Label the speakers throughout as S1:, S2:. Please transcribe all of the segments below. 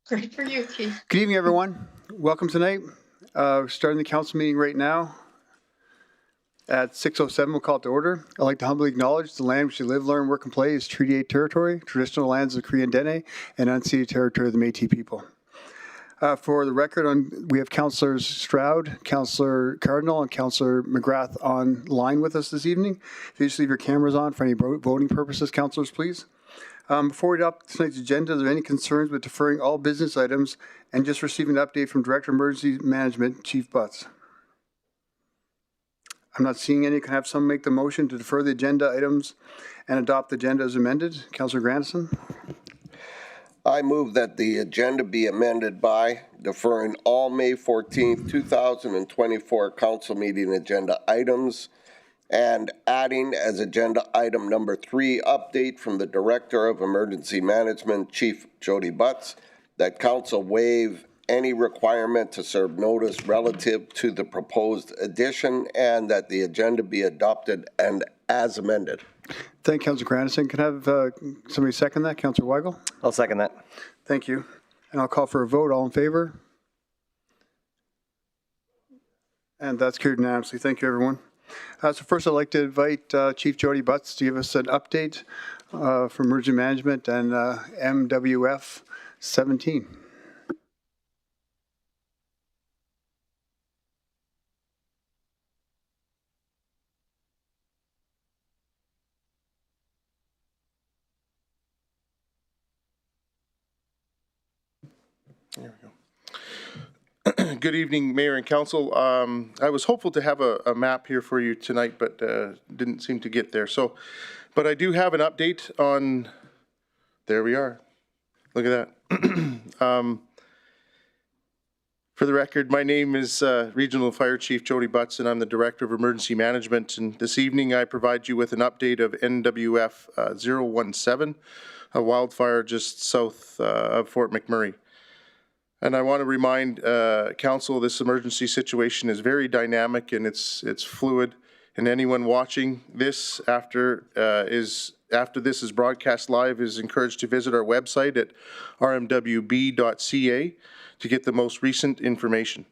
S1: Great for you, Chief.
S2: Good evening, everyone. Welcome tonight. We're starting the council meeting right now at 6:07. We'll call it to order. I'd like to humbly acknowledge the land which we live, learn, work, and play is Treaty 8 territory, traditional lands of the Cree Dene, and unceded territory of the Métis people. For the record, we have Councillors Stroud, Councillor Cardinal, and Councillor McGrath online with us this evening. If you just leave your cameras on for any voting purposes, councillors, please. Before we adopt tonight's agenda, are there any concerns with deferring all business items and just receiving an update from Director of Emergency Management, Chief Butts? I'm not seeing any. Can I have someone make the motion to defer the agenda items and adopt the agenda as amended? Councillor Grandison.
S3: I move that the agenda be amended by deferring all May 14th, 2024 council meeting agenda items and adding as agenda item number 3, update from the Director of Emergency Management, Chief Jody Butts, that council waive any requirement to serve notice relative to the proposed addition and that the agenda be adopted and as amended.
S2: Thank you, Councillor Grandison. Can I have somebody second that? Councillor Weigel?
S4: I'll second that.
S2: Thank you. And I'll call for a vote. All in favor? And that's carried unanimously. Thank you, everyone. So first, I'd like to invite Chief Jody Butts to give us an update for emergency management and MWF 17.
S5: There we go. Good evening, Mayor and Council. I was hopeful to have a map here for you tonight, but didn't seem to get there. But I do have an update on, there we are. Look at that. For the record, my name is Regional Fire Chief Jody Butts, and I'm the Director of Emergency Management. And this evening, I provide you with an update of NWF 017, a wildfire just south of Fort McMurray. And I want to remind Council this emergency situation is very dynamic and it's fluid. And anyone watching this after this is broadcast live is encouraged to visit our website at rmwb.ca to get the most recent information.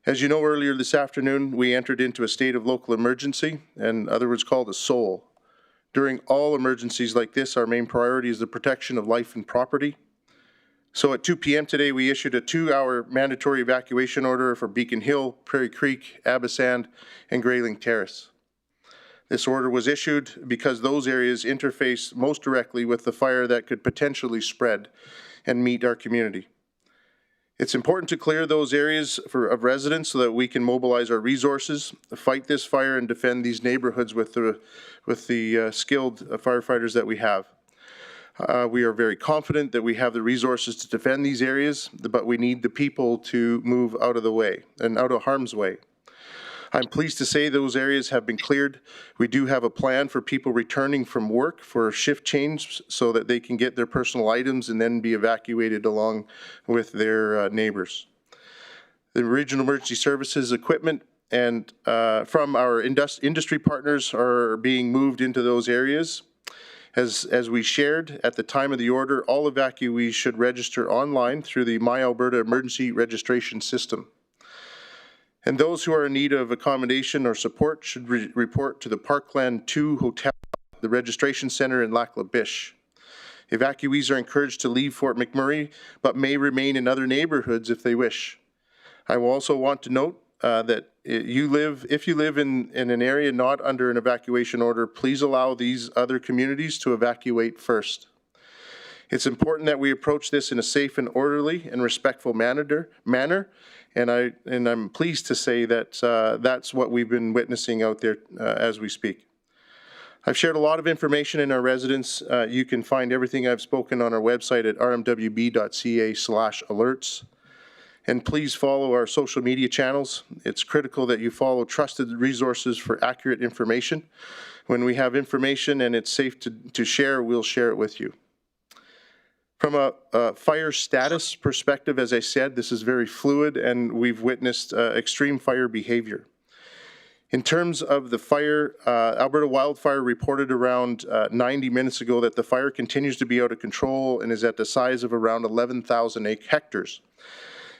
S5: As you know, earlier this afternoon, we entered into a state of local emergency, and otherwise called a SOL. During all emergencies like this, our main priority is the protection of life and property. So at 2 p.m. today, we issued a 2-hour mandatory evacuation order for Beacon Hill, Prairie Creek, Abasand, and Grayling Terrace. This order was issued because those areas interface most directly with the fire that could potentially spread and meet our community. It's important to clear those areas of residents so that we can mobilize our resources, fight this fire, and defend these neighborhoods with the skilled firefighters that we have. We are very confident that we have the resources to defend these areas, but we need the people to move out of the way and out of harm's way. I'm pleased to say those areas have been cleared. We do have a plan for people returning from work for shift change so that they can get their personal items and then be evacuated along with their neighbors. The Regional Emergency Services equipment and from our industry partners are being moved into those areas. As we shared at the time of the order, all evacuees should register online through the My Alberta Emergency Registration System. And those who are in need of accommodation or support should report to the Parkland 2 Hotel, the registration center in Lac La Biche. Evacuees are encouraged to leave Fort McMurray, but may remain in other neighborhoods if they wish. I will also want to note that if you live in an area not under an evacuation order, please allow these other communities to evacuate first. It's important that we approach this in a safe and orderly and respectful manner, and I'm pleased to say that that's what we've been witnessing out there as we speak. I've shared a lot of information in our residents. You can find everything I've spoken on our website at rmwb.ca/alerts. And please follow our social media channels. It's critical that you follow trusted resources for accurate information. When we have information and it's safe to share, we'll share it with you. From a fire status perspective, as I said, this is very fluid and we've witnessed extreme fire behavior. In terms of the fire, Alberta Wildfire reported around 90 minutes ago that the fire continues to be out of control and is at the size of around 11,000 hectares.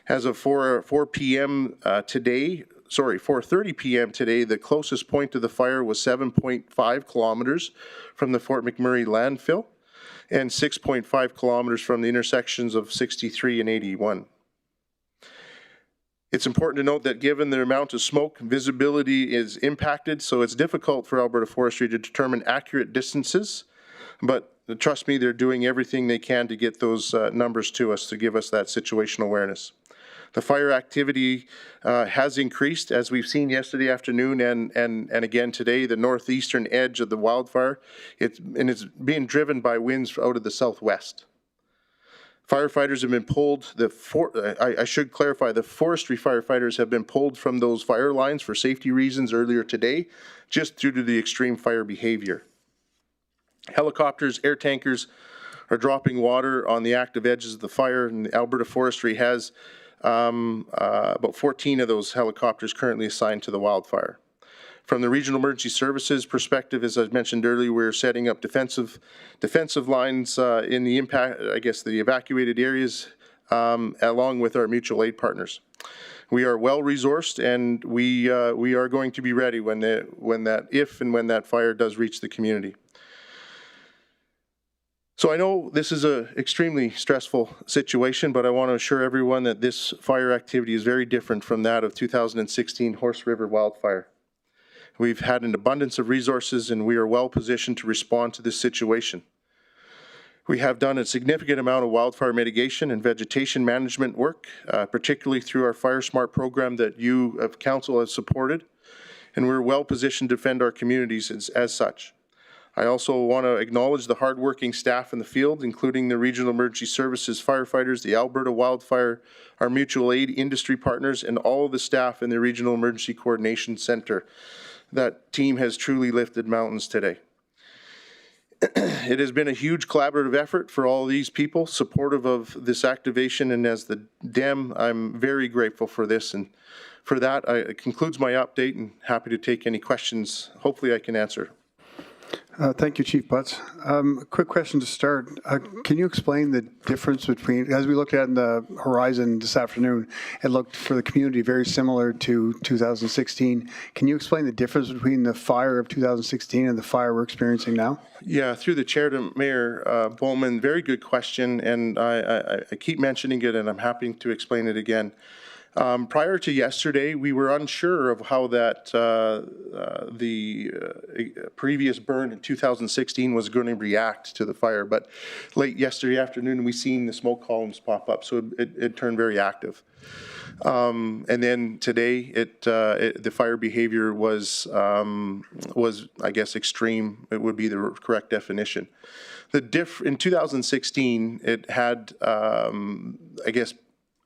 S5: As of 4:30 p.m. today, the closest point to the fire was 7.5 kilometers from the Fort McMurray landfill and 6.5 kilometers from the intersections of 63 and 81. It's important to note that given the amount of smoke, visibility is impacted, so it's difficult for Alberta Forestry to determine accurate distances, but trust me, they're doing everything they can to get those numbers to us to give us that situational awareness. The fire activity has increased, as we've seen yesterday afternoon and again today, the northeastern edge of the wildfire. It's being driven by winds out of the southwest. Firefighters have been pulled. I should clarify, the forestry firefighters have been pulled from those fire lines for safety reasons earlier today, just due to the extreme fire behavior. Helicopters, air tankers are dropping water on the active edges of the fire, and Alberta Forestry has about 14 of those helicopters currently assigned to the wildfire. From the Regional Emergency Services perspective, as I mentioned earlier, we're setting up defensive lines in the the evacuated areas, along with our mutual aid partners. We are well resourced, and we are going to be ready when that fire does reach the community. So I know this is an extremely stressful situation, but I want to assure everyone that this fire activity is very different from that of 2016 Horse River wildfire. We've had an abundance of resources, and we are well positioned to respond to this situation. We have done a significant amount of wildfire mitigation and vegetation management work, particularly through our Fire Smart program that you, of Council, have supported, and we're well positioned to defend our communities as such. I also want to acknowledge the hardworking staff in the field, including the Regional Emergency Services firefighters, the Alberta Wildfire, our mutual aid industry partners, and all of the staff in the Regional Emergency Coordination Center. That team has truly lifted mountains today. It has been a huge collaborative effort for all these people supportive of this activation, and as the DEM, I'm very grateful for this, and for that, it concludes my update, and happy to take any questions. Hopefully I can answer.
S2: Thank you, Chief Butts. Quick question to start. Can you explain the difference between, as we looked at in the horizon this afternoon, it looked for the community very similar to 2016. Can you explain the difference between the fire of 2016 and the fire we're experiencing now?
S5: Yeah, through the chair to Mayor Bowman, very good question, and I keep mentioning it, and I'm happy to explain it again. Prior to yesterday, we were unsure of how that the previous burn in 2016 was going to react to the fire, but late yesterday afternoon, we seen the smoke columns pop up, so it turned very active. And then today, the fire behavior was I guess extreme. It would be the correct definition. In 2016, it had I guess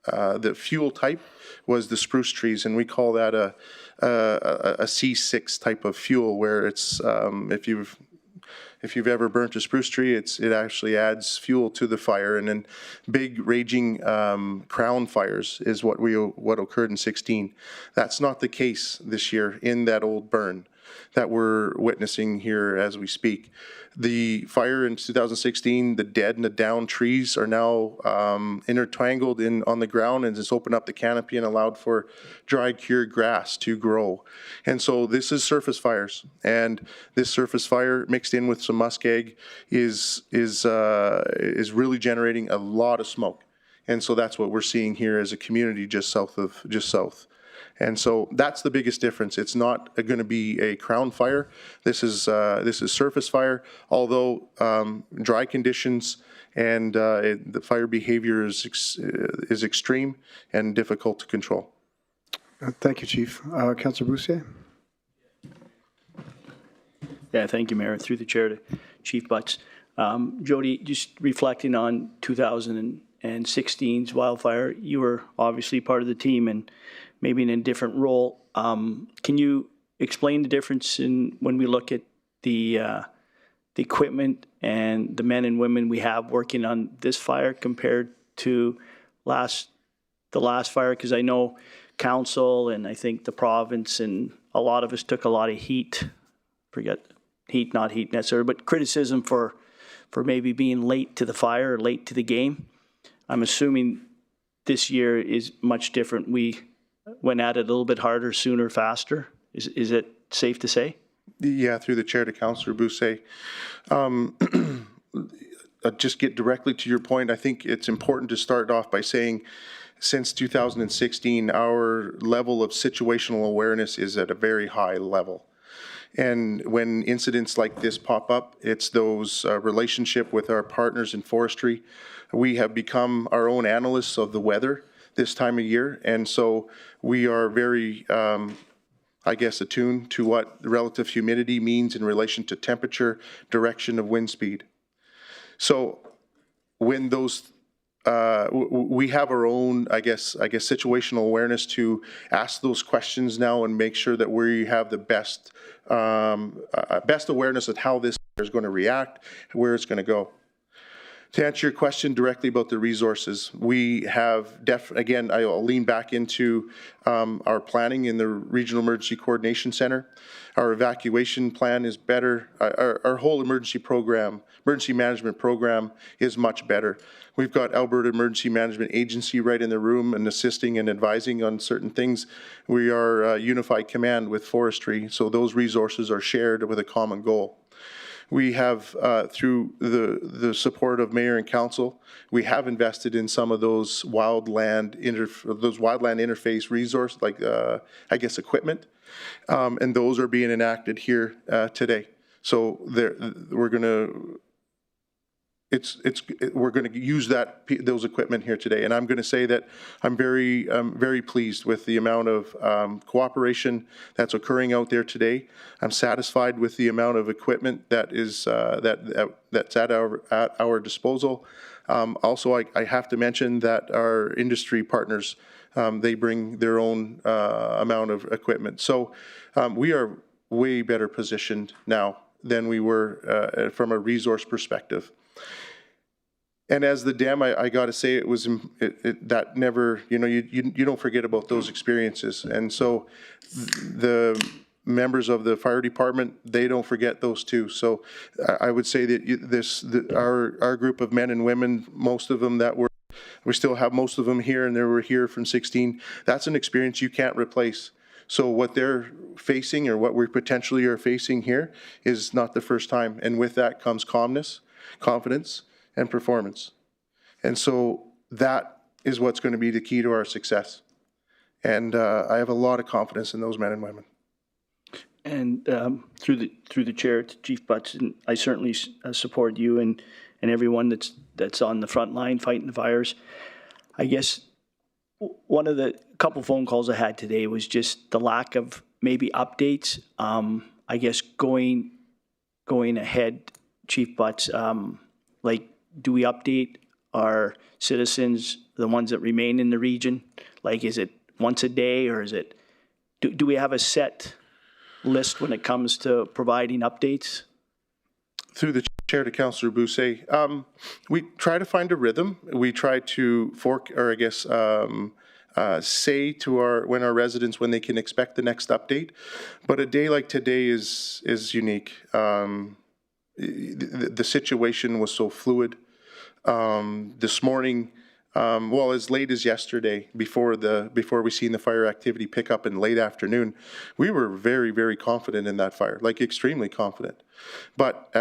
S5: the fuel type was the spruce trees, and we call that a C6 type of fuel, where it's if you've ever burnt a spruce tree, it actually adds fuel to the fire. And then big raging crown fires is what occurred in 16. That's not the case this year in that old burn that we're witnessing here as we speak. The fire in 2016, the dead and the downed trees are now intertangled on the ground, and it's opened up the canopy and allowed for dry cured grass to grow. And so this is surface fires, and this surface fire mixed in with some muskeg is really generating a lot of smoke. And so that's what we're seeing here as a community just south. And so that's the biggest difference. It's not going to be a crown fire. This is surface fire, although dry conditions and the fire behavior is extreme and difficult to control.
S2: Thank you, Chief. Councillor Boussier.
S1: Yeah, thank you, Mayor. Through the chair to Chief Butts. Jody, just reflecting on 2016's wildfire, you were obviously part of the team and maybe in a different role. Can you explain the difference in when we look at the equipment and the men and women we have working on this fire compared to the last fire? Because I know Council and I think the province and a lot of us took a lot of heat, not heat necessarily, but criticism for maybe being late to the fire or late to the game. I'm assuming this year is much different. We went at it a little bit harder, sooner, faster. Is it safe to say?
S5: Yeah, through the chair to Councillor Bousset. Just get directly to your point. I think it's important to start off by saying since 2016, our level of situational awareness is at a very high level. And when incidents like this pop up, it's those relationship with our partners in forestry. We have become our own analysts of the weather this time of year. And so we are very, I guess, attuned to what relative humidity means in relation to temperature, direction of wind speed. So when those, we have our own, I guess, situational awareness to ask those questions now and make sure that we have the best awareness of how this is going to react, where it's going to go. To answer your question directly about the resources, we have, again, I'll lean back into our planning in the Regional Emergency Coordination Center. Our evacuation plan is better. Our whole emergency management program is much better. We've got Alberta Emergency Management Agency right in the room and assisting and advising on certain things. We are unified command with forestry, so those resources are shared with a common goal. We have, through the support of Mayor and Council, we have invested in some of those wildland interface resource, like I guess equipment, and those are being enacted here today. So we're going to. We're going to use those equipment here today, and I'm going to say that I'm very pleased with the amount of cooperation that's occurring out there today. I'm satisfied with the amount of equipment that is that's at our disposal. Also, I have to mention that our industry partners, they bring their own amount of equipment. So we are way better positioned now than we were from a resource perspective. And as the dam, I got to say, it was that never, you don't forget about those experiences. And so the members of the fire department, they don't forget those too. So I would say that our group of men and women, most of them we still have most of them here, and they were here from 16. That's an experience you can't replace. So what they're facing, or what we potentially are facing here, is not the first time. And with that comes calmness, confidence, and performance. And so that is what's going to be the key to our success. And I have a lot of confidence in those men and women.
S1: And through the chair to Chief Butts, and I certainly support you and everyone that's on the front line fighting the fires. I guess one of the couple phone calls I had today was just the lack of maybe updates. I guess going ahead, Chief Butts, like, do we update our citizens, the ones that remain in the region? Like, is it once a day, or is it, do we have a set list when it comes to providing updates?
S5: Through the chair to Councillor Bousset, we try to find a rhythm. We try to say to when our residents when they can expect the next update. But a day like today is unique. The situation was so fluid. This morning, as late as yesterday, before we seen the fire activity pick up in late afternoon, we were very, very confident in that fire, like extremely confident. But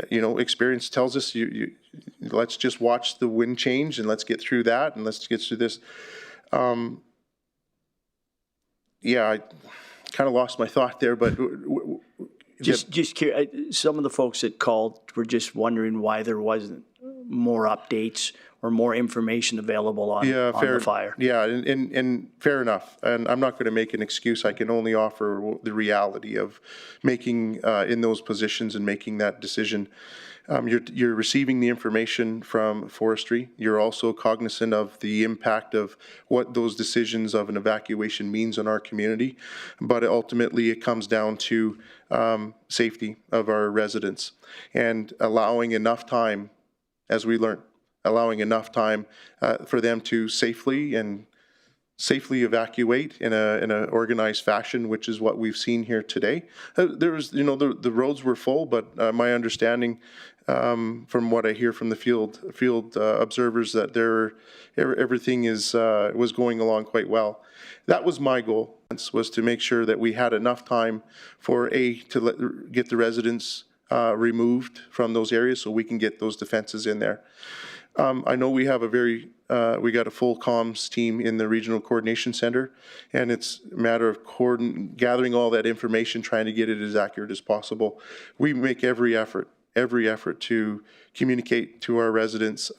S5: experience tells us let's just watch the wind change, and let's get through that, and let's get through this. I kind of lost my thought there, but.
S1: Just curious, some of the folks that called were just wondering why there wasn't more updates or more information available on the fire. Yeah,
S5: and fair enough. And I'm not going to make an excuse. I can only offer the reality of making in those positions and making that decision. You're receiving the information from forestry. You're also cognizant of the impact of what those decisions of an evacuation means on our community. But ultimately, it comes down to safety of our residents and allowing enough time, as we learned, allowing enough time for them to safely and safely evacuate in a organized fashion, which is what we've seen here today. There was, the roads were full, but my understanding from what I hear from the field observers that everything was going along quite well. That was my goal, was to make sure that we had enough time for get the residents removed from those areas so we can get those defenses in there. I know we have we got a full comms team in the Regional Coordination Center, and it's a matter of gathering all that information, trying to get it as accurate as possible. We make every effort to communicate to our residents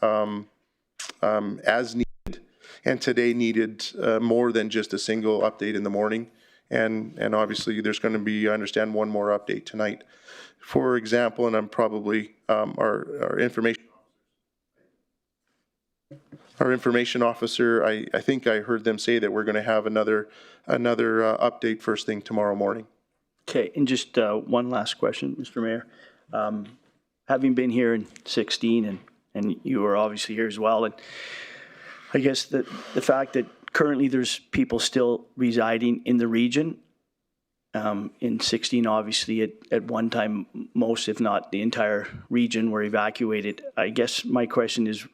S5: as needed, and today needed more than just a single update in the morning. And obviously there's going to be, I understand, one more update tonight. For example, and I'm probably our information officer, I think I heard them say that we're going to have another update first thing tomorrow morning.
S1: Okay, and just one last question, Mr. Mayor. Having been here in 16, and you were obviously here as well, and I guess the fact that currently there's people still residing in the region. In 16, obviously, at one time, most, if not the entire region, were evacuated. I guess my question is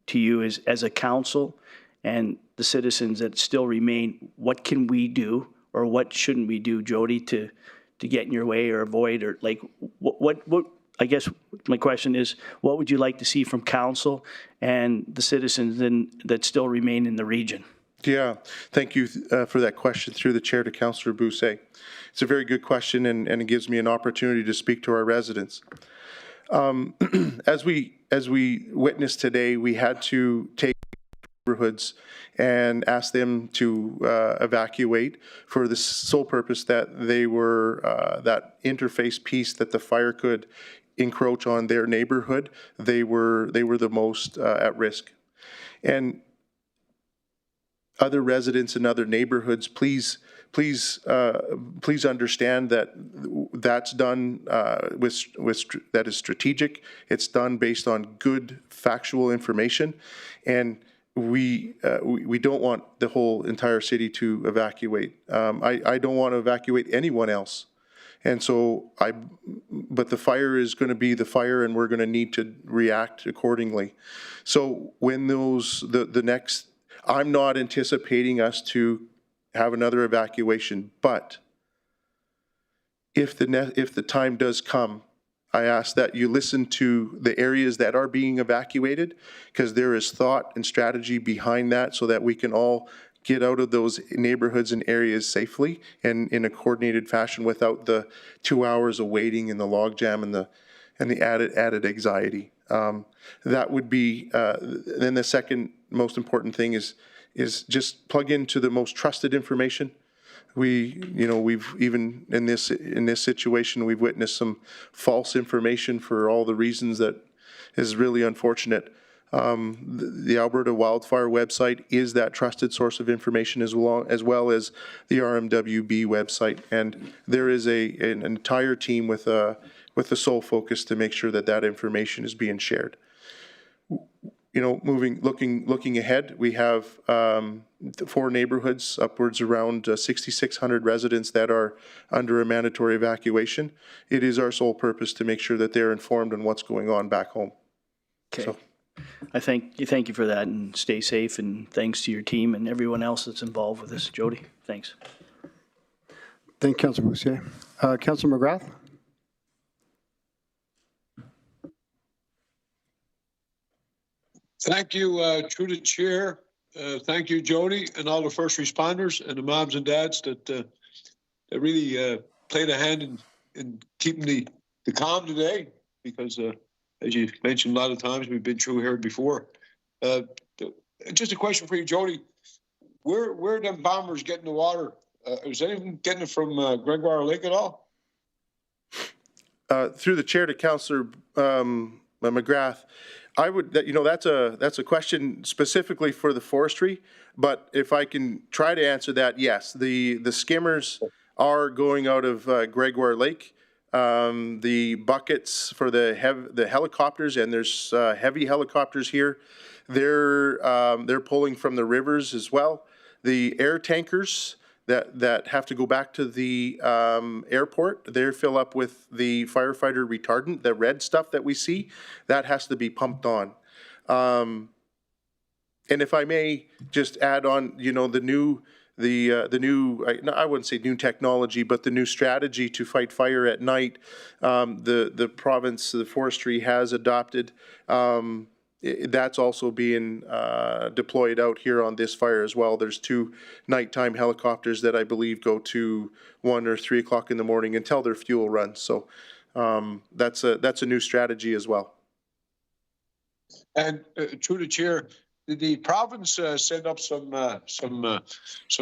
S1: to you is, as a council and the citizens that still remain, what can we do, or what shouldn't we do, Jody, to get in your way or avoid, or like what I guess my question is, what would you like to see from council and the citizens that still remain in the region?
S5: Yeah, thank you for that question through the chair to Councillor Bousset. It's a very good question, and it gives me an opportunity to speak to our residents. As we witnessed today, we had to take neighborhoods and ask them to evacuate for the sole purpose that they were that interface piece that the fire could encroach on their neighborhood. They were the most at risk. And other residents in other neighborhoods, please understand that that's done that is strategic. It's done based on good factual information, and we don't want the whole entire city to evacuate. I don't want to evacuate anyone else, and so but the fire is going to be the fire, and we're going to need to react accordingly. So when the next, I'm not anticipating us to have another evacuation, but if the time does come, I ask that you listen to the areas that are being evacuated, because there is thought and strategy behind that, so that we can all get out of those neighborhoods and areas safely and in a coordinated fashion without the 2 hours of waiting and the logjam and the added anxiety. That would be then the second most important thing is just plug into the most trusted information. We've even in this situation, we've witnessed some false information for all the reasons that is really unfortunate. The Alberta Wildfire website is that trusted source of information, as well as the RMWB website, and there is an entire team with the sole focus to make sure that information is being shared. Looking ahead, we have 4 neighborhoods, upwards around 6,600 residents that are under a mandatory evacuation. It is our sole purpose to make sure that they're informed on what's going on back home.
S1: Okay.
S5: So,
S1: I thank you for that, and stay safe, and thanks to your team and everyone else that's involved with this. Jody, thanks.
S2: Thank you, Councillor Bousset. Councillor McGrath?
S4: Thank you, through the chair. Thank you, Jody, and all the first responders and the moms and dads that really played a hand in keeping the calm today, because as you mentioned a lot of times, we've been through here before. Just a question for you, Jody. Where are them bombers getting the water? Is anyone getting it from Gregoire Lake at all?
S5: Through the chair to Councillor McGrath, I would, that's a question specifically for the forestry, but if I can try to answer that, yes, the skimmers are going out of Gregoire Lake. The buckets for the helicopters, and there's heavy helicopters here, they're pulling from the rivers as well. The air tankers that have to go back to the airport, they fill up with the firefighter retardant, the red stuff that we see, that has to be pumped on. And if I may just add on, you know, the new, I wouldn't say new technology, but the new strategy to fight fire at night, the province, the forestry has adopted. That's also being deployed out here on this fire as well. There's 2 nighttime helicopters that I believe go to 1 or 3 o'clock in the morning until their fuel runs. So that's a new strategy as well.
S4: And through the chair, did the province send up some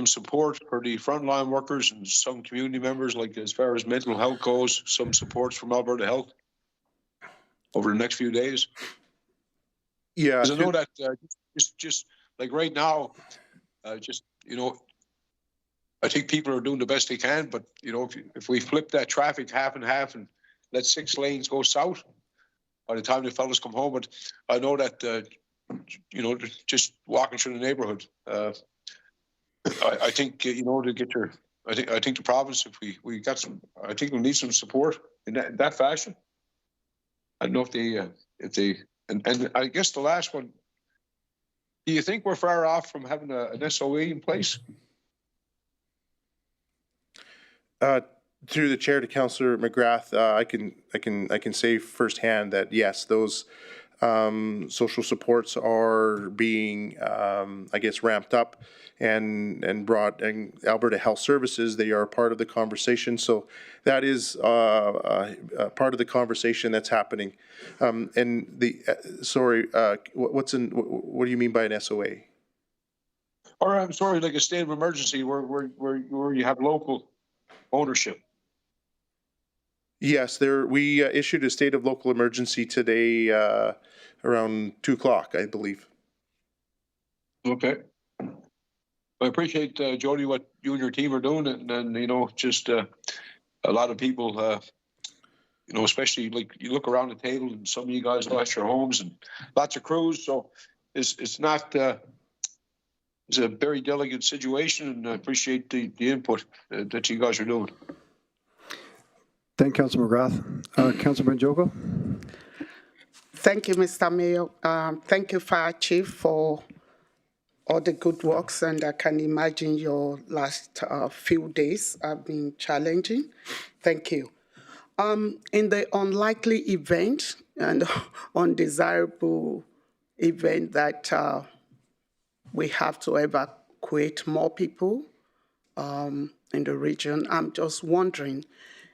S4: support for the frontline workers and some community members, like as far as mental health goes, some supports from Alberta Health over the next few days?
S5: Yeah,
S4: because I know that just like right now, you know, I think people are doing the best they can. But you know, if we flip that traffic half and half and let 6 lanes go south by the time the fellas come home, but I know that you know, just walking through the neighborhood, I think you know, to get your, I think the province, if we got some, I think we need some support in that fashion. I don't know if they. And I guess the last one, do you think we're far off from having an SOE in place?
S5: Through the chair to Councillor McGrath, I can say firsthand that yes, those social supports are being, I guess, ramped up and brought. And Alberta Health Services, they are part of the conversation. So that is part of the conversation that's happening. And the what do you mean by an SOA?
S4: Or I'm sorry, like a state of emergency where you have local ownership.
S5: Yes, we issued a state of local emergency today around 2 o'clock, I believe. Okay.
S4: I appreciate, Jody, what you and your team are doing, and you know, just a lot of people, you know, especially like you look around the table and some of you guys lost your homes and lots of crews, so it's not, it's a very delicate situation, and I appreciate the input that you guys are doing.
S2: Thank you, Councillor McGrath. Councillor Banjoko.
S6: Thank you, Mr. Mayor. Thank you, Fire Chief, for all the good works, and I can imagine your last few days have been challenging. Thank you. In the unlikely event and undesirable event that we have to evacuate more people in the region, I'm just wondering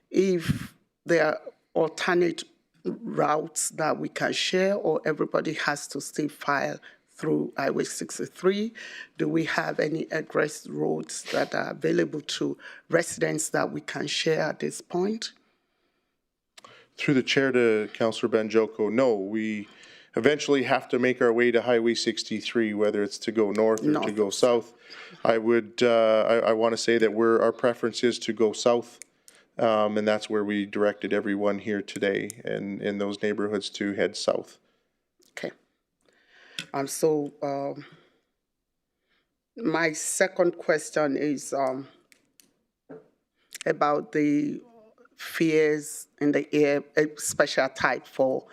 S6: if there are alternate routes that we can share, or everybody has to still file through Highway 63. Do we have any egress roads that are available to residents that we can share at this point?
S5: Through the chair to Councillor Banjoko, no, we eventually have to make our way to Highway 63, whether it's to go north or to go south. I would, I want to say that our preference is to go south. And that's where we directed everyone here today and in those neighborhoods to head south.
S6: Okay. So my second question is about the fears in the air, a special type for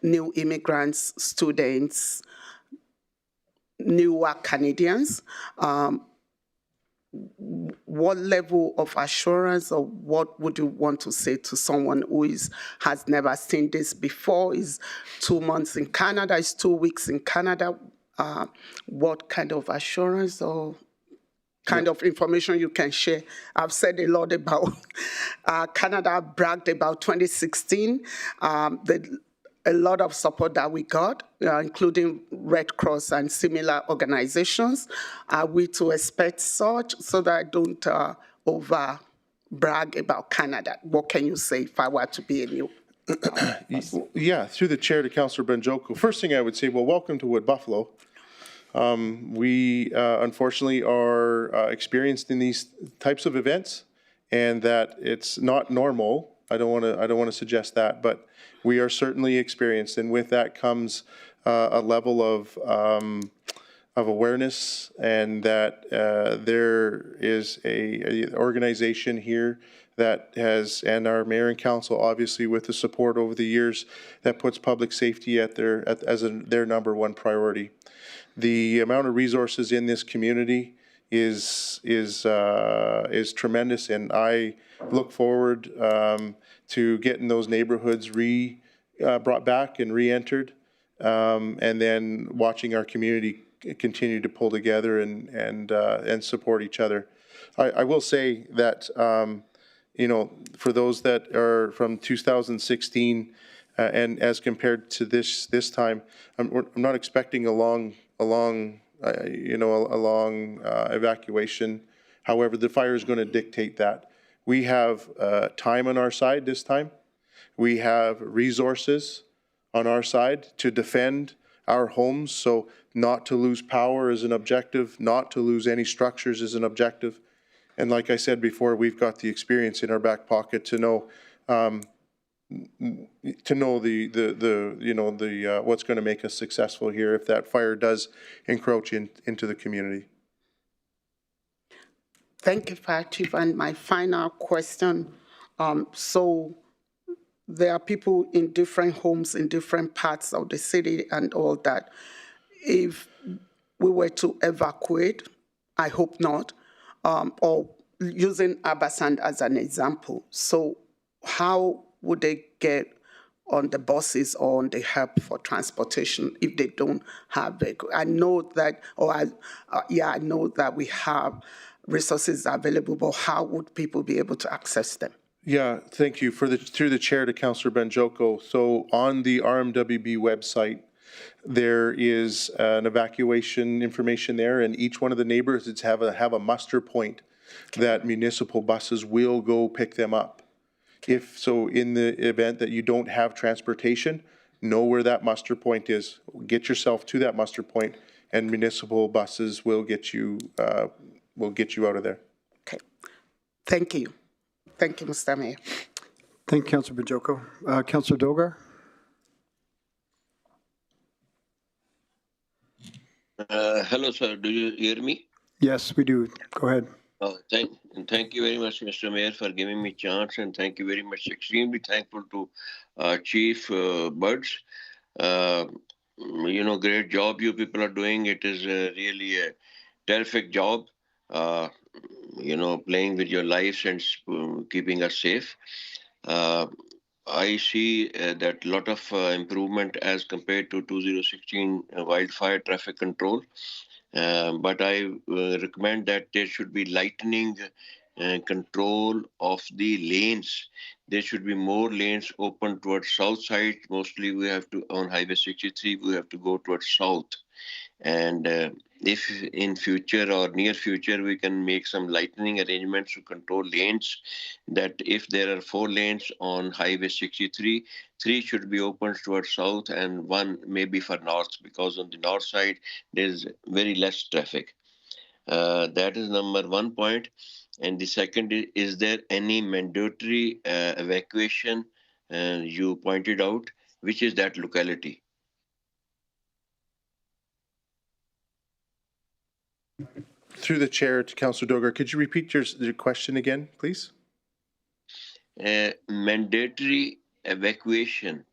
S6: new immigrants, students, newer Canadians. What level of assurance, or what would you want to say to someone who has never seen this before, is 2 months in Canada, is 2 weeks in Canada? What kind of assurance or kind of information you can share? I've said a lot about Canada, bragged about 2016, a lot of support that we got, including Red Cross and similar organizations. Are we to expect such, so that I don't over brag about Canada? What can you say if I were to be a new
S5: Yeah, through the chair to Councillor Banjoko. First thing I would say, well, welcome to Wood Buffalo. We unfortunately are experienced in these types of events, and that it's not normal. I don't want to suggest that, but we are certainly experienced, and with that comes a level of awareness, and that there is a organization here that has, and our mayor and council, obviously with the support over the years, that puts public safety at their number one priority. The amount of resources in this community is tremendous, and I look forward to getting those neighborhoods brought back and re-entered, and then watching our community continue to pull together and support each other. I will say that you know, for those that are from 2016 and as compared to this time, I'm not expecting a long evacuation. However, the fire is going to dictate that. We have time on our side this time. We have resources on our side to defend our homes, so not to lose power is an objective, not to lose any structures is an objective. And like I said before, we've got the experience in our back pocket to know what's going to make us successful here if that fire does encroach into the community.
S6: Thank you, Fire Chief. And my final question, so there are people in different homes in different parts of the city and all that. If we were to evacuate, I hope not, or using Abasand as an example, so how would they get on the buses or on the help for transportation if they don't have vehicle? I know that, I know that we have resources available, but how would people be able to access them?
S5: Yeah, thank you. Through the chair to Councillor Banjoko. So on the RMWB website, there is an evacuation information there, and each one of the neighborhoods have a muster point that municipal buses will go pick them up. If so, in the event that you don't have transportation, know where that muster point is. Get yourself to that muster point, and municipal buses will get you out of there.
S6: Okay. Thank you. Thank you, Mr. Mayor.
S2: Thank you, Councillor Banjoko. Councillor Dogar?
S7: Hello, sir. Do you hear me?
S2: Yes, we do. Go ahead.
S7: Thank you very much, Mr. Mayor, for giving me a chance, and thank you very much. Extremely thankful to Chief Buds. Great job you people are doing. It is really a terrific job. Playing with your lives and keeping us safe. I see that a lot of improvement as compared to 2016 wildfire traffic control. But I recommend that there should be lightening control of the lanes. There should be more lanes open towards south side. Mostly we have to, on Highway 63, we have to go towards south. And if in future or near future we can make some lightening arrangements to control lanes, that if there are 4 lanes on Highway 63, 3 should be open towards south and 1 maybe for north, because on the north side there's very less traffic. That is number 1 point. And the second is there any mandatory evacuation you pointed out, which is that locality?
S5: Through the chair to Councillor Dogar, could you repeat your question again, please?
S7: Mandatory evacuation.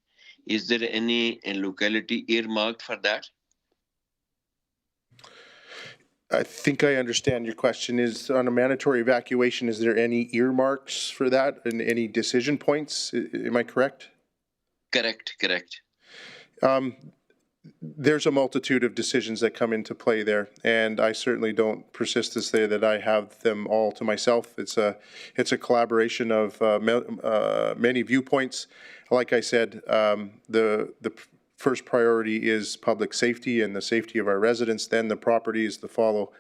S7: Is there any locality earmarked for that?
S5: I think I understand your question. Is on a mandatory evacuation, is there any earmarks for that and any decision points? Am I correct?
S7: Correct.
S5: There's a multitude of decisions that come into play there, and I certainly don't persist to say that I have them all to myself. It's a collaboration of many viewpoints. Like I said, the first priority is public safety and the safety of our residents. Then the property is to follow,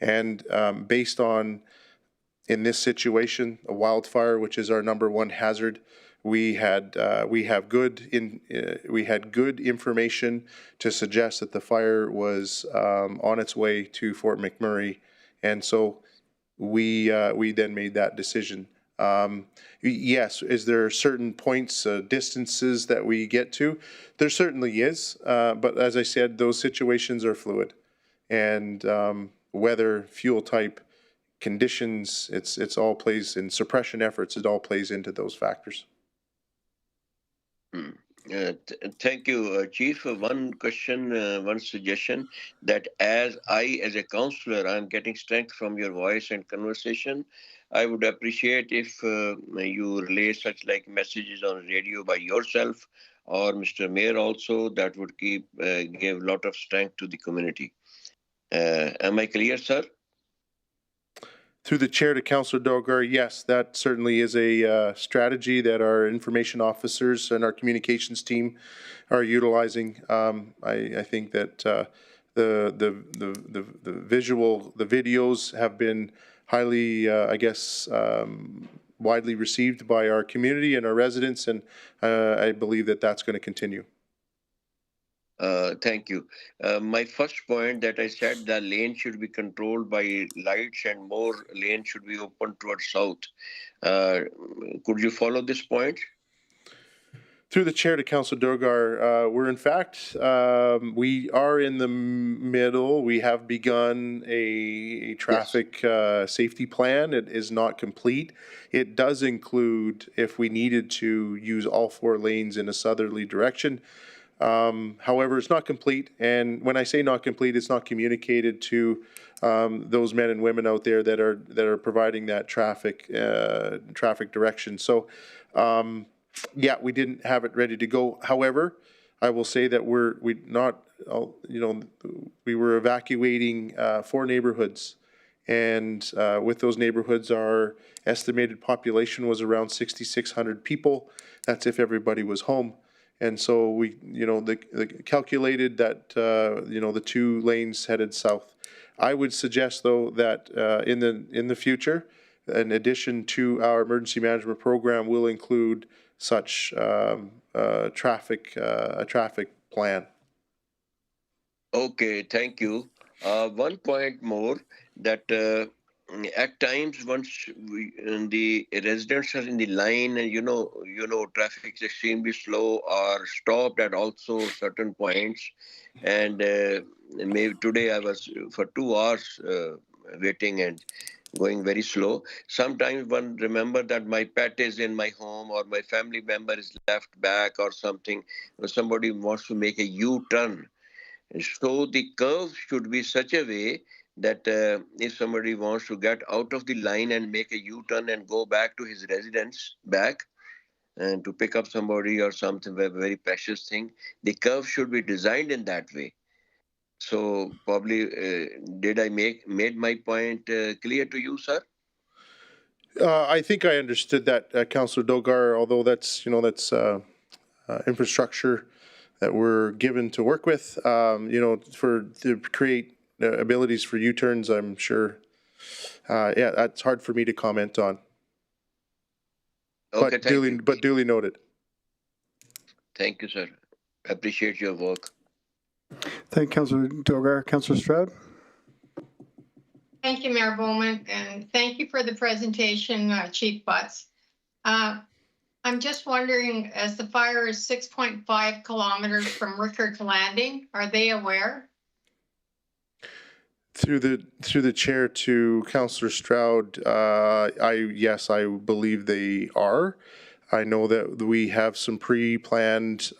S5: and based on, in this situation, a wildfire, which is our number 1 hazard. We had good information to suggest that the fire was on its way to Fort McMurray, and so we then made that decision. Yes, is there certain points, distances that we get to? There certainly is, but as I said, those situations are fluid, and weather, fuel type, conditions. It's all plays in suppression efforts. It all plays into those factors.
S7: Thank you, Chief. One question, one suggestion, that as a councillor, I'm getting strength from your voice and conversation. I would appreciate if you relay such like messages on radio by yourself or Mr. Mayor also. That would give a lot of strength to the community. Am I clear, sir?
S5: Through the chair to Councillor Dogar, yes, that certainly is a strategy that our information officers and our communications team are utilizing. I think that the videos have been highly, widely received by our community and our residents, and I believe that that's going to continue.
S7: Thank you. My first point that I said, the lane should be controlled by lights and more lanes should be open towards south. Could you follow this point?
S5: Through the chair to Councillor Dogar, we're in fact, we are in the middle. We have begun a traffic safety plan. It is not complete. It does include, if we needed to, use all 4 lanes in a southerly direction. However, it's not complete, and when I say not complete, it's not communicated to those men and women out there that are providing that traffic direction. So, yeah, we didn't have it ready to go. However, I will say that we were evacuating 4 neighborhoods, and with those neighborhoods, our estimated population was around 6,600 people. That's if everybody was home. And so we, calculated that, the 2 lanes headed south. I would suggest, though, that in the future, in addition to our emergency management program, will include such a traffic plan.
S7: Okay, thank you. One point more, that at times once the residents are in the line and traffic is extremely slow or stopped at also certain points, and maybe today I was for 2 hours waiting and going very slow. Sometimes one remember that my pet is in my home or my family member is left back or something, or somebody wants to make a U-turn. So the curve should be such a way that if somebody wants to get out of the line and make a U-turn and go back to his residence back and to pick up somebody or something, very, very precious thing, the curve should be designed in that way. So probably, did I made my point clear to you, sir?
S5: I think I understood that, Councillor Dogar, although that's infrastructure that we're given to work with, to create abilities for U-turns, I'm sure. That's hard for me to comment on.
S7: Okay,
S5: but duly noted.
S7: Thank you, sir. Appreciate your work.
S2: Thank you, Councillor Dogar. Councillor Stroud?
S8: Thank you, Mayor Bowman, and thank you for the presentation, Chief Butts. I'm just wondering, as the fire is 6.5 kilometers from Rickard's Landing, are they aware?
S5: Through the chair to Councillor Stroud, yes, I believe they are. I know that we have some pre-planned,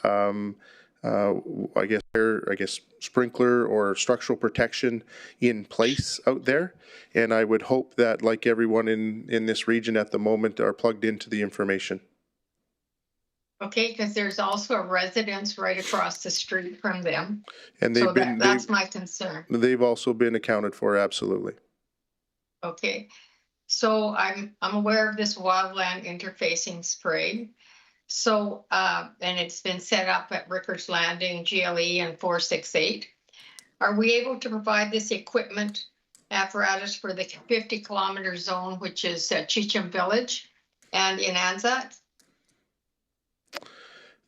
S5: sprinkler or structural protection in place out there, and I would hope that, like everyone in this region at the moment, are plugged into the information.
S8: Okay, because there's also a residence right across the street from them.
S5: And
S8: that's my concern.
S5: They've also been accounted for, absolutely.
S8: Okay, so I'm aware of this wildland interfacing spray. So, and it's been set up at Rickard's Landing, GLE, and 468. Are we able to provide this equipment apparatus for the 50-kilometer zone, which is Cheecham Village and in Anzac?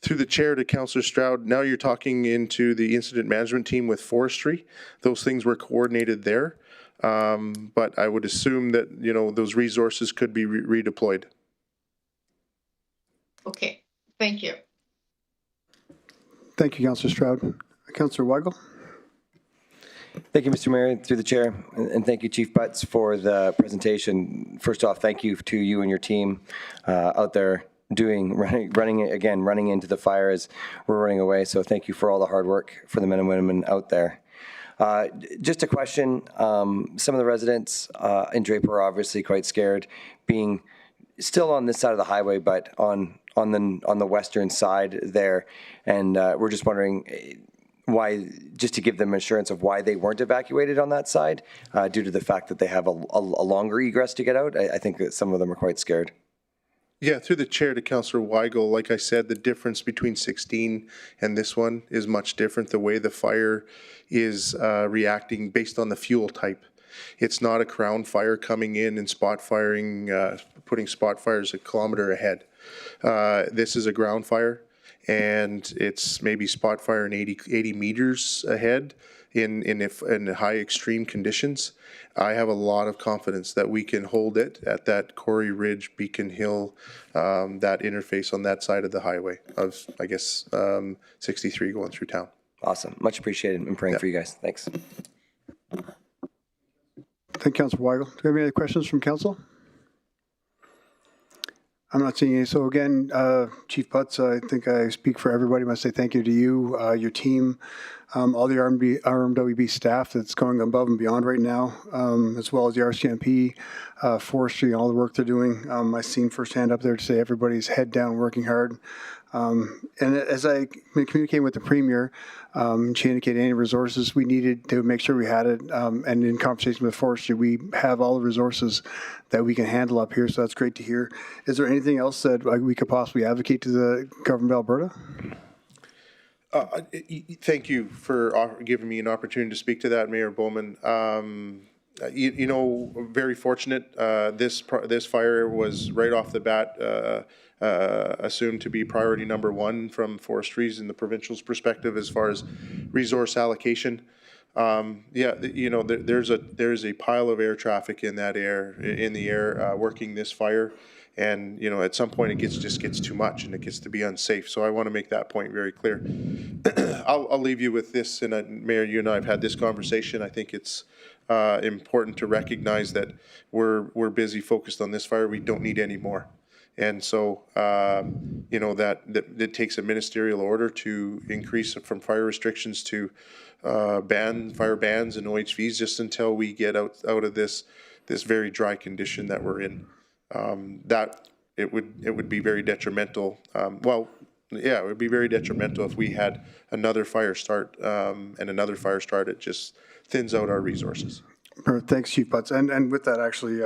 S5: Through the chair to Councillor Stroud, now you're talking into the incident management team with forestry. Those things were coordinated there, but I would assume that those resources could be redeployed.
S8: Okay, thank you.
S2: Thank you, Councillor Stroud. Councillor Weigel?
S9: Thank you, Mr. Mayor, through the chair, and thank you, Chief Butts, for the presentation. First off, thank you to you and your team out there running into the fire as we're running away. So thank you for all the hard work for the men and women out there. Just a question, some of the residents in Draper are obviously quite scared, being still on this side of the highway, but on the western side there, and we're just wondering why, just to give them assurance of why they weren't evacuated on that side, due to the fact that they have a longer egress to get out. I think that some of them are quite scared.
S5: Yeah, through the chair to Councillor Weigel, like I said, the difference between 16 and this one is much different. The way the fire is reacting based on the fuel type. It's not a crown fire coming in and spot firing, putting spot fires a kilometer ahead. This is a ground fire, and it's maybe spot fire in 80 meters ahead in high extreme conditions. I have a lot of confidence that we can hold it at that Corey Ridge, Beacon Hill, that interface on that side of the highway of, I guess, 63 going through town.
S9: Awesome. Much appreciated. I'm praying for you guys. Thanks.
S2: Thank you, Councillor Weigel. Do we have any other questions from council? I'm not seeing any. So again, Chief Butts, I think I speak for everybody. I must say thank you to you, your team, all the RMWB staff that's going above and beyond right now, as well as the RCMP, forestry, and all the work they're doing. I've seen firsthand up there to say everybody's head down, working hard. And as I communicated with the Premier, she indicated any resources we needed to make sure we had it. And in conversation with forestry, we have all the resources that we can handle up here. So that's great to hear. Is there anything else that we could possibly advocate to the government of Alberta?
S5: Thank you for giving me an opportunity to speak to that, Mayor Bowman. You know, very fortunate. This fire was right off the bat assumed to be priority number one from forestries in the provincial's perspective as far as resource allocation. Yeah, you know, there's a pile of air traffic in the air working this fire. And, you know, at some point it just gets too much and it gets to be unsafe. So I want to make that point very clear. I'll leave you with this. And Mayor, you and I have had this conversation. I think it's important to recognize that we're busy focused on this fire. We don't need any more. And so, you know, that it takes a ministerial order to increase from fire restrictions to fire bans and OHVs just until we get out of this very dry condition that we're in. That it would be very detrimental. Well, yeah, it would be very detrimental if we had another fire start and another fire start. It just thins out our resources.
S2: Thanks, Chief Butts. And with that, actually,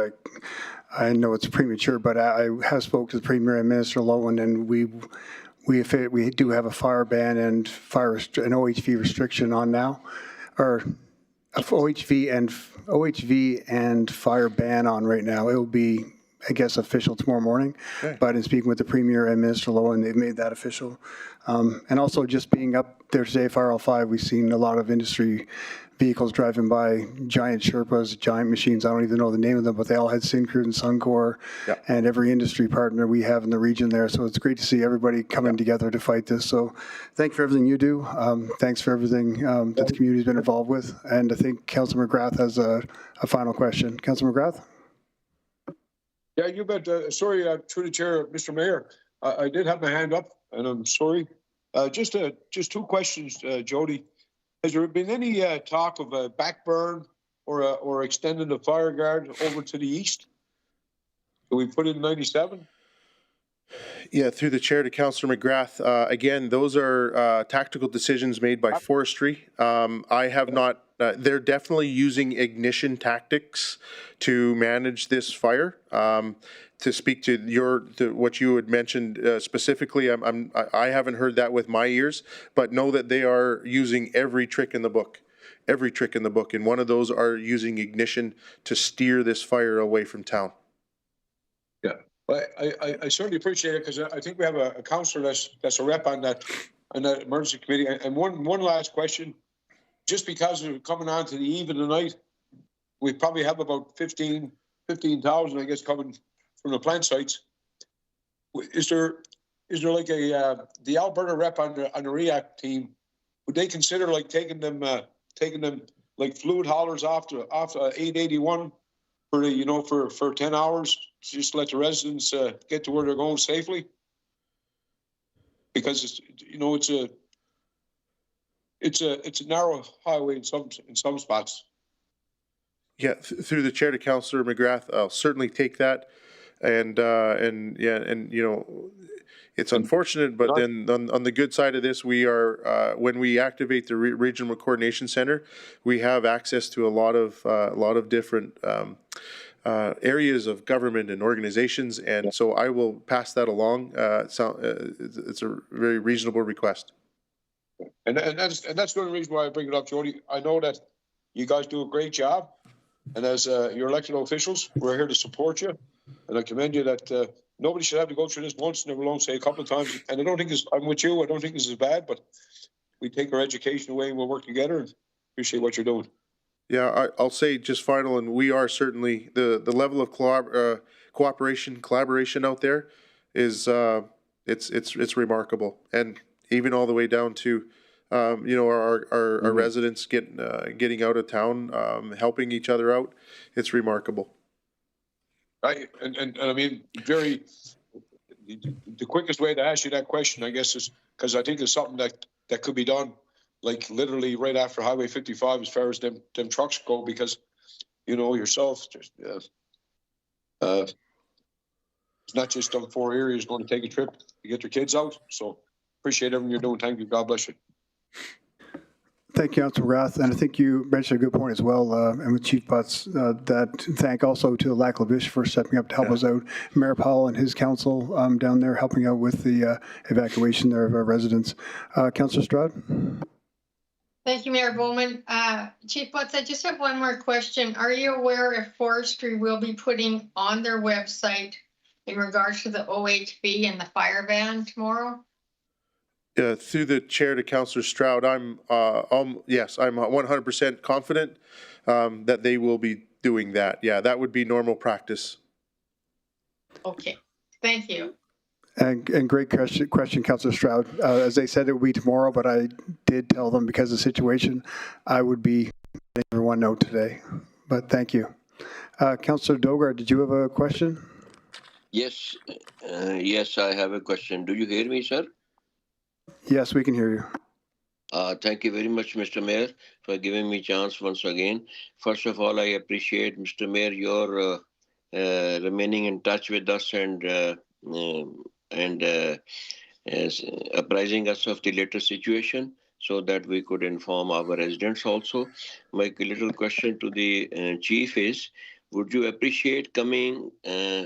S2: I know it's premature, but I have spoken to the Premier and Minister Lowen, and we do have a fire ban and an OHV restriction on now, or OHV and fire ban on right now. It will be, I guess, official tomorrow morning. Okay. But in speaking with the Premier and Minister Lowen, they've made that official. And also just being up there today, Fire L5, we've seen a lot of industry vehicles driving by, giant Sherpas, giant machines. I don't even know the name of them, but they all had Syncrude and Suncor, yep, and every industry partner we have in the region there. So it's great to see everybody coming, yep, together to fight this. So thank you for everything you do. Thanks for everything that the community's been involved with. And I think Councillor McGrath has a final question. Councillor McGrath?
S4: Yeah, you bet. Sorry, through the chair, Mr. Mayor, I did have my hand up, and I'm sorry. Just two questions, Jody. Has there been any talk of a backburn or extending the fire guard over to the east? Do we put in 97?
S5: Yeah, through the chair to Councillor McGrath. Again, those are tactical decisions made by forestry. I have not. They're definitely using ignition tactics to manage this fire. To speak to what you had mentioned specifically, I haven't heard that with my ears, but know that they are using every trick in the book. Every trick in the book, and one of those are using ignition to steer this fire away from town.
S4: Yeah. I certainly appreciate it, because I think we have a councillor that's a rep on that emergency committee. And one last question, just because we're coming on to the eve of the night, we probably have about 15,000, I guess, coming from the plant sites. Is there like the Alberta rep on the REACT team? Would they consider like taking them like fluid haulers off 881 for the, for 10 hours, just let the residents get to where they're going safely? Because it's a narrow highway in some spots.
S5: Yeah, through the chair to Councillor McGrath, I'll certainly take that. And it's unfortunate, but then on the good side of this, we are when we activate the Regional Coordination Center, we have access to a lot of different areas of government and organizations, and so I will pass that along. It's a very reasonable request.
S4: And that's the only reason why I bring it up, Jody. I know that you guys do a great job, and as your elected officials, we're here to support you. And I commend you that nobody should have to go through this once, never alone, say a couple of times. And I don't think I'm with you. I don't think this is bad, but we take our education away and we'll work together, and appreciate what you're doing.
S5: Yeah, I'll say just final, and we are certainly the level of collaboration out there is it's remarkable, and even all the way down to our residents getting out of town, helping each other out. It's remarkable.
S4: Right, and I mean, the quickest way to ask you that question, I guess, is because I think it's something that could be done, like literally right after Highway 55, as far as them trucks go, because yourself, just it's not just them 4 areas going to take a trip to get their kids out. So appreciate everything you're doing. Thank you. God bless you.
S2: Thank you, Councillor McGrath. And I think you mentioned a good point as well, and with Chief Butts, that thank also to Lac-La-Biche for stepping up to help us out. Mayor Powell and his council down there helping out with the evacuation there of our residents. Councillor Stroud?
S8: Thank you, Mayor Bowman. Chief Butts, I just have one more question. Are you aware if Forestry will be putting on their website in regards to the OHB and the fire ban tomorrow?
S5: Through the chair to Councillor Stroud, yes, I'm 100% confident that they will be doing that. Yeah, that would be normal practice.
S8: Okay, thank you.
S2: And great question, Councillor Stroud. As they said, it would be tomorrow, but I did tell them because of the situation, I would be letting everyone know today. But thank you. Councillor Dogar, did you have a question?
S7: Yes, yes, I have a question. Do you hear me, sir?
S2: Yes, we can hear you.
S7: Thank you very much, Mr. Mayor, for giving me chance once again. First of all, I appreciate, Mr. Mayor, your remaining in touch with us and apprising us of the latest situation so that we could inform our residents also. My little question to the chief is, would you appreciate coming,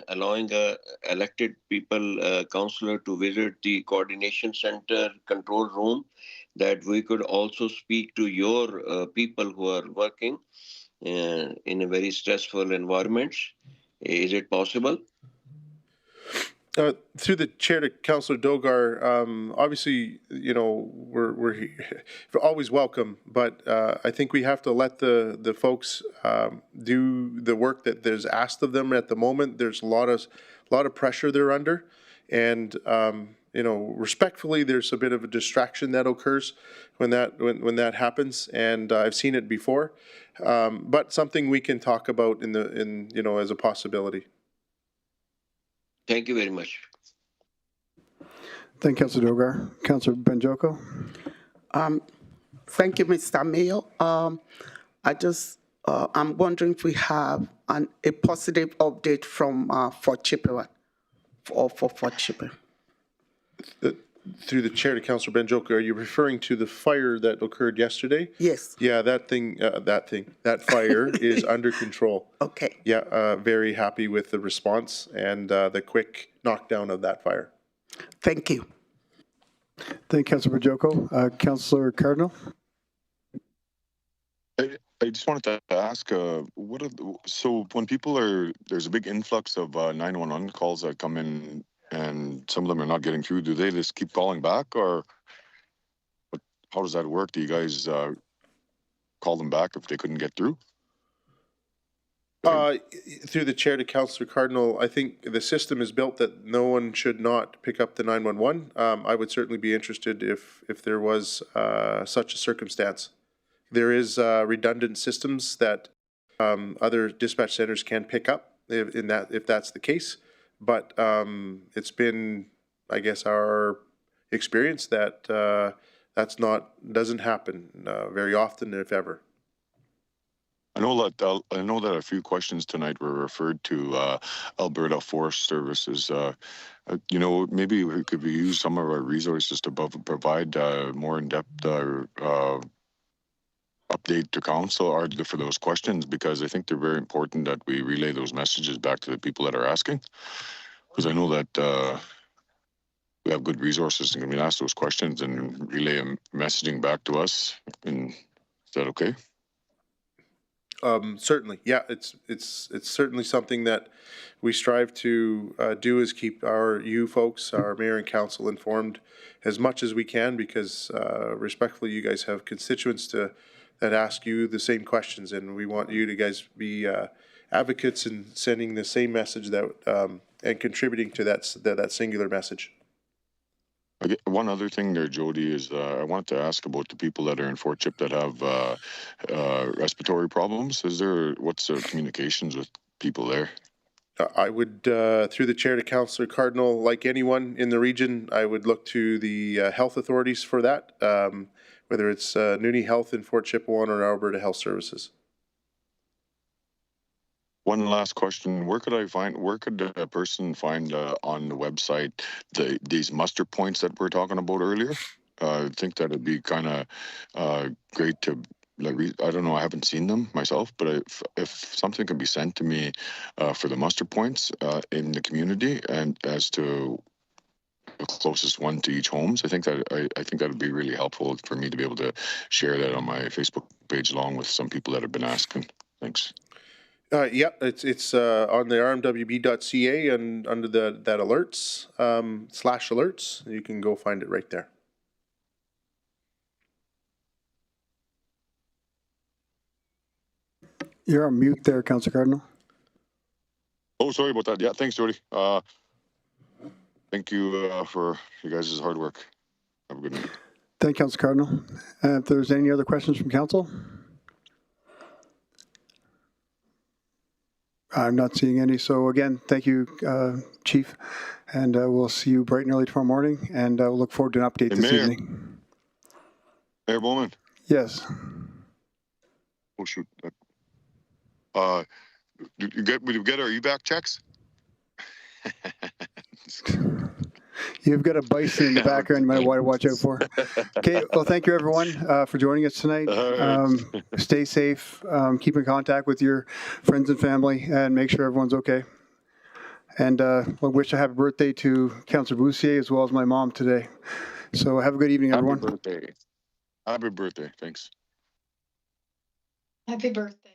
S7: allowing elected people, councillor, to visit the coordination center control room, that we could also speak to your people who are working in a very stressful environment? Is it possible?
S5: Through the chair to Councillor Dogar, obviously, we're always welcome, but I think we have to let the folks do the work that there's asked of them at the moment. There's a lot of pressure they're under, and respectfully, there's a bit of a distraction that occurs when that happens, and I've seen it before, but something we can talk about as a possibility.
S7: Thank you very much.
S2: Thank you, Councillor Dogar. Councillor Banjoko?
S6: Thank you, Mr. Mayor. I'm wondering if we have a positive update from for Chipewyan, for Chipewyan.
S5: Through the chair to Councillor Banjoko, are you referring to the fire that occurred yesterday?
S6: Yes.
S5: Yeah, that fire is under control.
S6: Okay.
S5: Yeah, very happy with the response and the quick knockdown of that fire.
S6: Thank you.
S2: Thank you, Councillor Banjoko. Councillor Cardinal?
S10: I just wanted to ask, so when there's a big influx of 911 calls that come in, and some of them are not getting through, do they just keep calling back, or how does that work? Do you guys call them back if they couldn't get through?
S5: Through the chair to Councillor Cardinal, I think the system is built that no one should not pick up the 911. I would certainly be interested if there was such a circumstance. There is redundant systems that other dispatch centers can pick up if that's the case. But it's been, I guess, our experience that doesn't happen very often, if ever.
S10: I know that a few questions tonight were referred to Alberta Forest Services. You know, maybe we could use some of our resources to provide more in-depth update to council or for those questions, because I think they're very important that we relay those messages back to the people that are asking. Because I know that we have good resources and can ask those questions and relay messaging back to us. And is that okay?
S5: Certainly, yeah. It's certainly something that we strive to do, is keep you folks, our mayor and council, informed as much as we can, because respectfully, you guys have constituents that ask you the same questions, and we want you to guys be advocates in sending the same message that and contributing to that singular message.
S10: One other thing there, Jody, is I wanted to ask about the people that are in Fort Chip that have respiratory problems. What's their communications with people there?
S5: I would, through the chair to Councillor Cardinal, like anyone in the region, I would look to the health authorities for that, whether it's Noonie Health in Fort Chipewyan or Alberta Health Services.
S10: One last question: where could a person find on the website these muster points that we're talking about earlier? I think that it'd be kind of great to. I don't know. I haven't seen them myself, but if something could be sent to me for the muster points in the community and as to the closest one to each homes, I think that would be really helpful for me to be able to share that on my Facebook page along with some people that have been asking. Thanks.
S5: Yeah, it's on the RMWB.ca and under that alerts /alerts. You can go find it right there.
S2: You're on mute there, Councillor Cardinal.
S10: Oh, sorry about that. Yeah, thanks, Jody. Thank you for you guys' hard work. Have a good night.
S2: Thank you, Councillor Cardinal. If there's any other questions from council? I'm not seeing any. So again, thank you, Chief. And we'll see you bright and early tomorrow morning. And we'll look forward to an update this evening.
S10: Mayor Bowman.
S2: Yes.
S10: Oh, shoot. Did we get our evac checks?
S2: You've got a bison in the background you might want to watch out for. Okay, well, thank you, everyone, for joining us tonight. Stay safe. Keep in contact with your friends and family, and make sure everyone's okay. And I wish a happy birthday to Councillor Boussier as well as my mom today. So have a good evening, everyone.
S10: Happy birthday. Happy birthday. Thanks.
S8: Happy birthday.